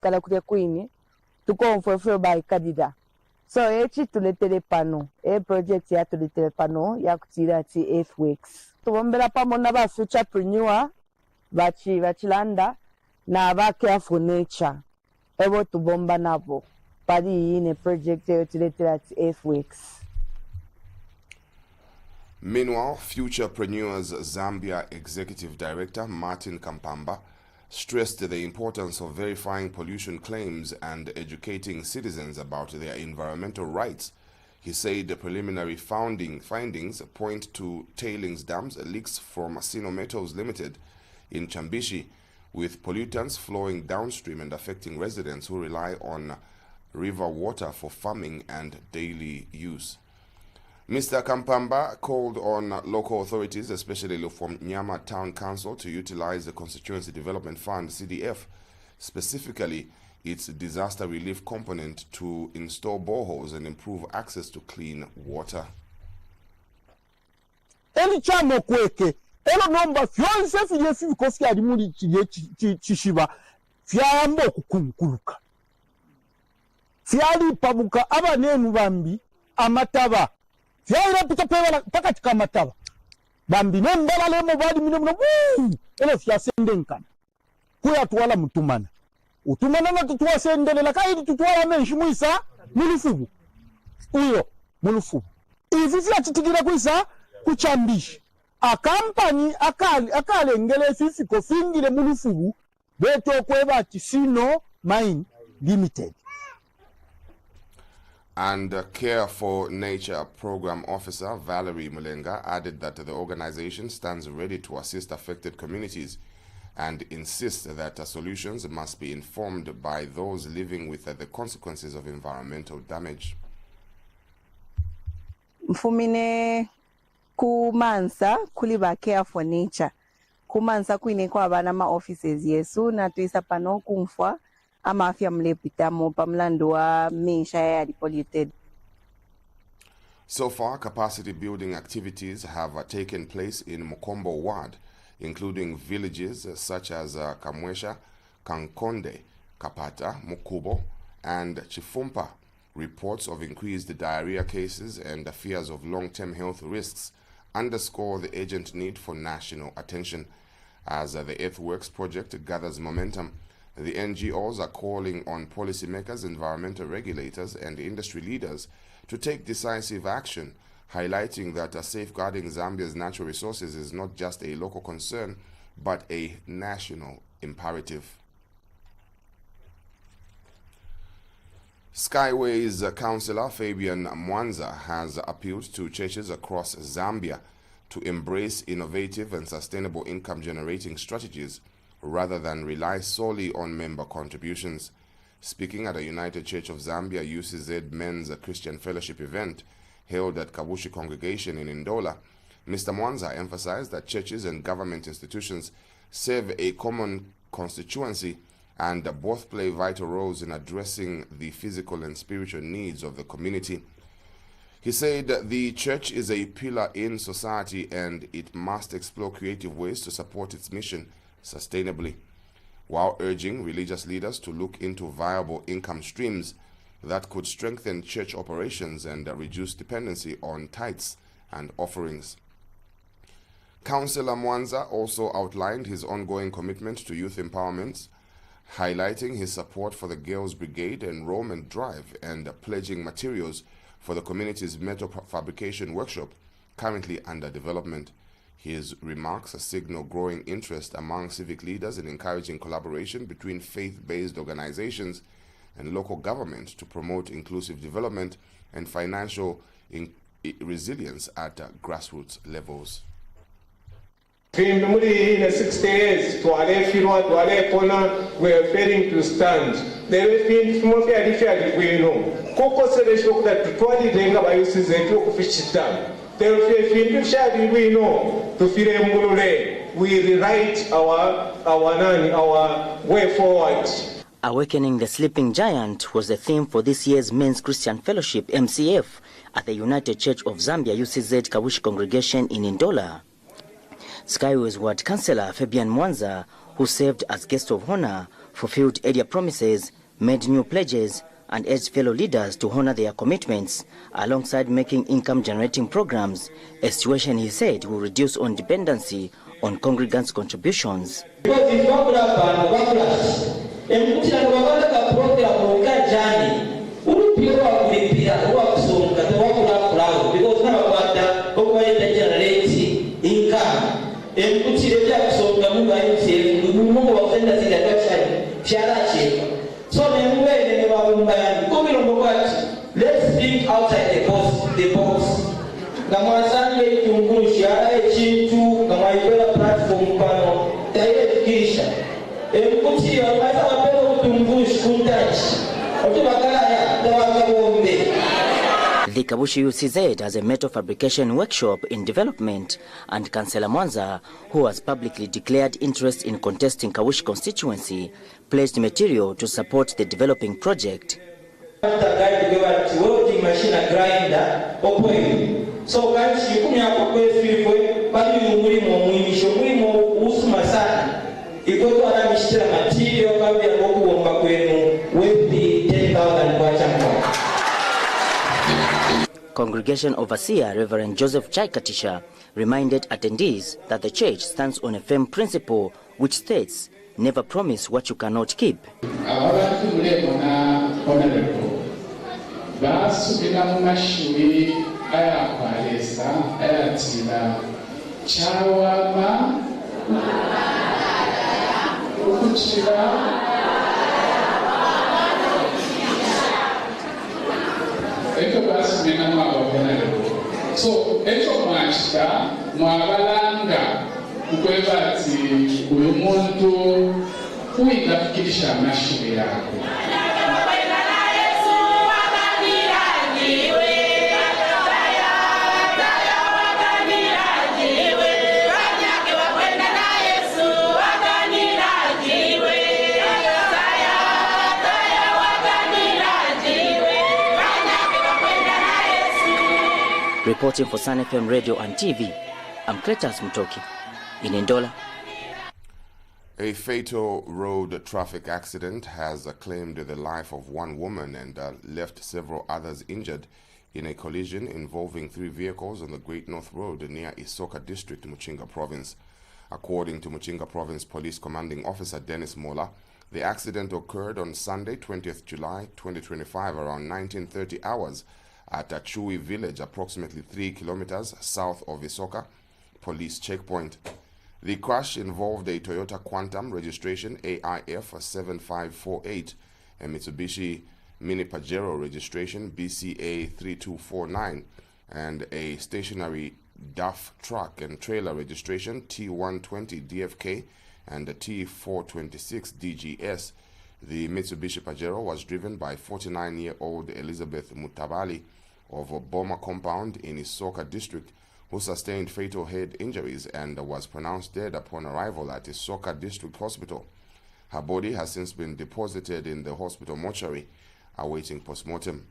kala kulia kwini tukonfwe by kadida so echi tuletere pano project ya tuletere pano ya kutira ati earthworks tubombera pamona ba futurepreneur bachilanda na ba care for nature ebo tubomba nabo pali ine project ya tuletere ati earthworks. Meanwhile, Futurepreneurs Zambia Executive Director Martin Kampamba stressed the importance of verifying pollution claims and educating citizens about their environmental rights. He said the preliminary findings point to tailings dams leaks from Sino Metals Limited in Chambishi, with pollutants flowing downstream and affecting residents who rely on river water for farming and daily use. Mr. Kampamba called on local authorities, especially from Nyama Town Council, to utilize the Constituency Development Fund, CDF, specifically its disaster relief component, to install boreholes and improve access to clean water. Fiaira pita pewa pakati kamataba bambi nembala lemo badi mino ele fia sendenkan kuya tuwala mutumana utumana na tutuwa sendelela kaidi tutuwala menshi muisa mulufubu uyo mulufubu ivi fia titigira kuisa kuchambishi akampani akale ngele fifi kofingile mulufubu beto kweba Sino Mine Limited. And Care for Nature Program Officer Valerie Mulenga added that the organization stands ready to assist affected communities and insists that solutions must be informed by those living with the consequences of environmental damage. Mfumine kumansa kuliba Care for Nature. Kumansa kuine kwa bana ma offices yesu na tuisa pano kumfwa amafia mlepitamo pamlando wa mesha ya polluted. So far, capacity building activities have taken place in Mukombo Ward, including villages such as Kamwesha, Kankonde, Kapata, Mukubo, and Chifumpa. Reports of increased diarrhea cases and fears of long-term health risks underscore the urgent need for national attention. As the Earthworks project gathers momentum, the NGOs are calling on policymakers, environmental regulators, and industry leaders to take decisive action, highlighting that safeguarding Zambia's natural resources is not just a local concern, but a national imperative. Skyway's councillor Fabian Mwanza has appealed to churches across Zambia to embrace innovative and sustainable income-generating strategies rather than rely solely on member contributions. Speaking at a United Church of Zambia UCZ Men's Christian Fellowship event held at Kabushi Congregation in Ndola, Mr. Mwanza emphasized that churches and government institutions serve a common constituency and both play vital roles in addressing the physical and spiritual needs of the community. He said the church is a pillar in society and it must explore creative ways to support its mission sustainably, while urging religious leaders to look into viable income streams that could strengthen church operations and reduce dependency on tithes and offerings. Councillor Mwanza also outlined his ongoing commitment to youth empowerment, highlighting his support for the Girls Brigade Enrollment Drive and pledging materials for the community's metal fabrication workshop currently under development. His remarks signal growing interest among civic leaders in encouraging collaboration between faith-based organizations and local government to promote inclusive development and financial resilience at grassroots levels. In the 60 years, we are failing to stand. There have been some fairly we know. Coco said that 20 days of IUC is a fish dam. There have been fairly we know to we rewrite our way forward. Awakening the Sleeping Giant was the theme for this year's Men's Christian Fellowship, MCF, at the United Church of Zambia UCZ Kabushi Congregation in Ndola. Skyway's Ward Councillor Fabian Mwanza, who served as guest of honor fulfilled earlier promises, made new pledges, and urged fellow leaders to honor their commitments, alongside making income-generating programs, a situation he said will reduce on dependency on congregants' contributions. Let's think outside the box. The Kabushi UCZ has a metal fabrication workshop in development, and Councillor Mwanza, who has publicly declared interest in contesting Kabushi constituency, pledged material to support the developing project. So kanchi kumyako kwefifwe bali umulimo mwimisho mulimo usuma sana ikoto anamishira material kabla ya kuomba kwenu wepi 10,000 kwa chama. Congregation overseer Reverend Joseph Chaikatisha reminded attendees that the church stands on a firm principle which states, never promise what you cannot keep. Basubira mu mashuri ayakwalesa ayatira chawama ukuchira eto basubira mu ababenaleko so eto mwachita mwabalanga ukwebati uyu muntu kuyigafikirisha amashuri yako. Reporting for Sun FM Radio and TV, I'm Kletas Mutoki in Ndola. A fatal road traffic accident has claimed the life of one woman and left several others injured in a collision involving 3 vehicles on the Great North Road near Isoka District, Muchinga Province. According to Muchinga Province Police Commanding Officer Dennis Mola, the accident occurred on Sunday, 20th July 2025, around 19:30 hours at Achui village, approximately 3 kilometers south of Isoka police checkpoint. The crash involved a Toyota Quantum registration AIF 7548, a Mitsubishi Mini Pajero registration BCA 3249, and a stationary DAF truck and trailer registration T120 DFK and a T426 DGS. The Mitsubishi Pajero was driven by 49-year-old Elizabeth Mutabali of a Boma compound in Isoka district, who sustained fatal head injuries and was pronounced dead upon arrival at Isoka District Hospital. Her body has since been deposited in the hospital mortuary, awaiting postmortem.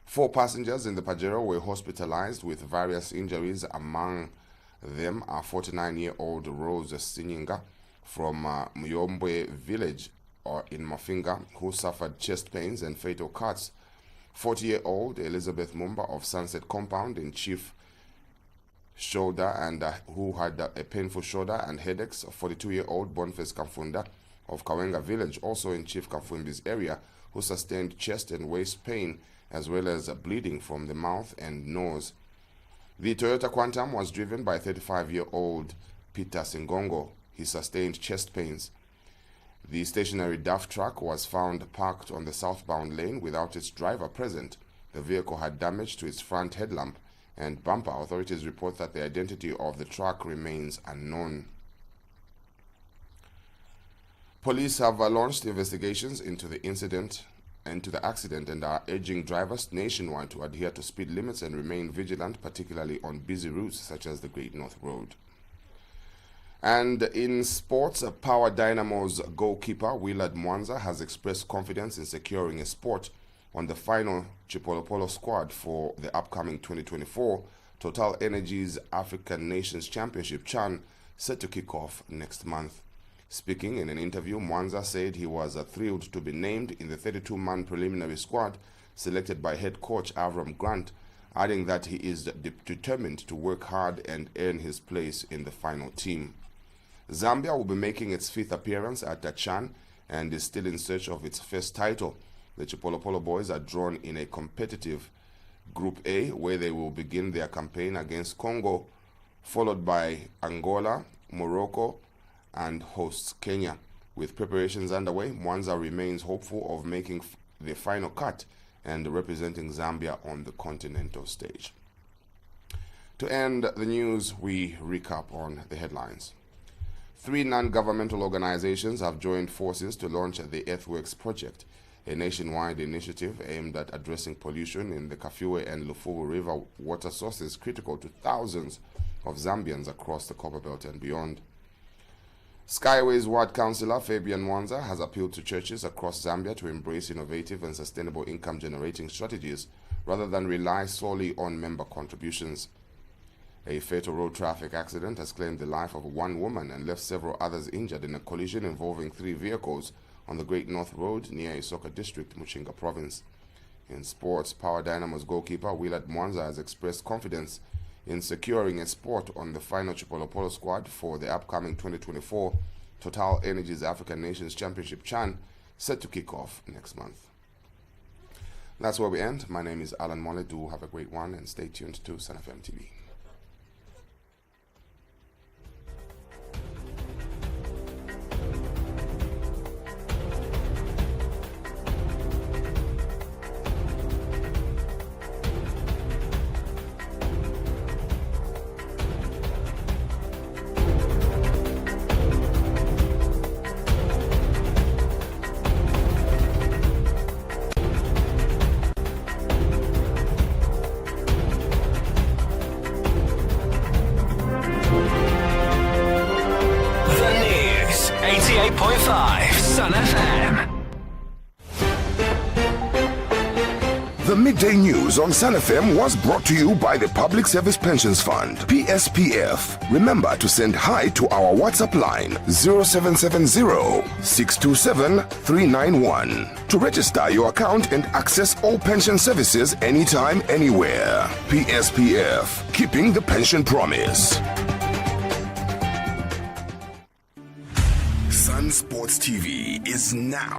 4 passengers in the Pajero were hospitalized with various injuries. Among them are 49-year-old Rose Sinyinga from Myombwe village in Mafinga, who suffered chest pains and fatal cuts. 40-year-old Elizabeth Mumba of Sunset Compound in Chief shoulder and who had a painful shoulder and headaches. 42-year-old Boniface Kamfunda of Kawenga village, also in Chief Kamfumbi's area, who sustained chest and waist pain as well as bleeding from the mouth and nose. The Toyota Quantum was driven by 35-year-old Peter Singongo. He sustained chest pains. The stationary DAF truck was found parked on the southbound lane without its driver present. The vehicle had damage to its front headlamp and bumper. Authorities report that the identity of the truck remains unknown. Police have launched investigations into the accident and are urging drivers nationwide to adhere to speed limits and remain vigilant, particularly on busy routes such as the Great North Road. And in sports, Power Dynamo's goalkeeper Willard Mwanza has expressed confidence in securing a spot on the final Chipolopolo squad for the upcoming 2024 Total Energies African Nations Championship CHAN, set to kick off next month. Speaking in an interview, Mwanza said he was thrilled to be named in the 32-man preliminary squad selected by head coach Avram Grant, adding that he is determined to work hard and earn his place in the final team. Zambia will be making its 5th appearance at the Chan and is still in search of its first title. The Chipolopolo boys are drawn in a competitive Group A, where they will begin their campaign against Congo, followed by Angola, Morocco, and hosts Kenya. With preparations underway, Mwanza remains hopeful of making the final cut and representing Zambia on the continental stage. To end the news, we recap on the headlines. 3 non-governmental organizations have joined forces to launch the Earthworks project, a nationwide initiative aimed at addressing pollution in the Kafue and Lufuru River water sources critical to thousands of Zambians across the Copperbelt and beyond. Skyways Ward Councillor Fabian Mwanza has appealed to churches across Zambia to embrace innovative and sustainable income-generating strategies rather than rely solely on member contributions. A fatal road traffic accident has claimed the life of one woman and left several others injured in a collision involving 3 vehicles on the Great North Road near Isoka District, Muchinga Province. In sports, Power Dynamo's goalkeeper Willard Mwanza has expressed confidence in securing a spot on the final Chipolopolo squad for the upcoming 2024 Total Energies African Nations Championship Chan, set to kick off next month. That's where we end. My name is Alan Mole. Do have a great one and stay tuned to Sun FM TV. Sun FM. The Midday News on Sun FM was brought to you by the Public Service Pensions Fund, PSPF. Remember to send hi to our WhatsApp line 0770-627-391 to register your account and access all pension services anytime, anywhere. PSPF, keeping the pension promise. Sun Sports TV is now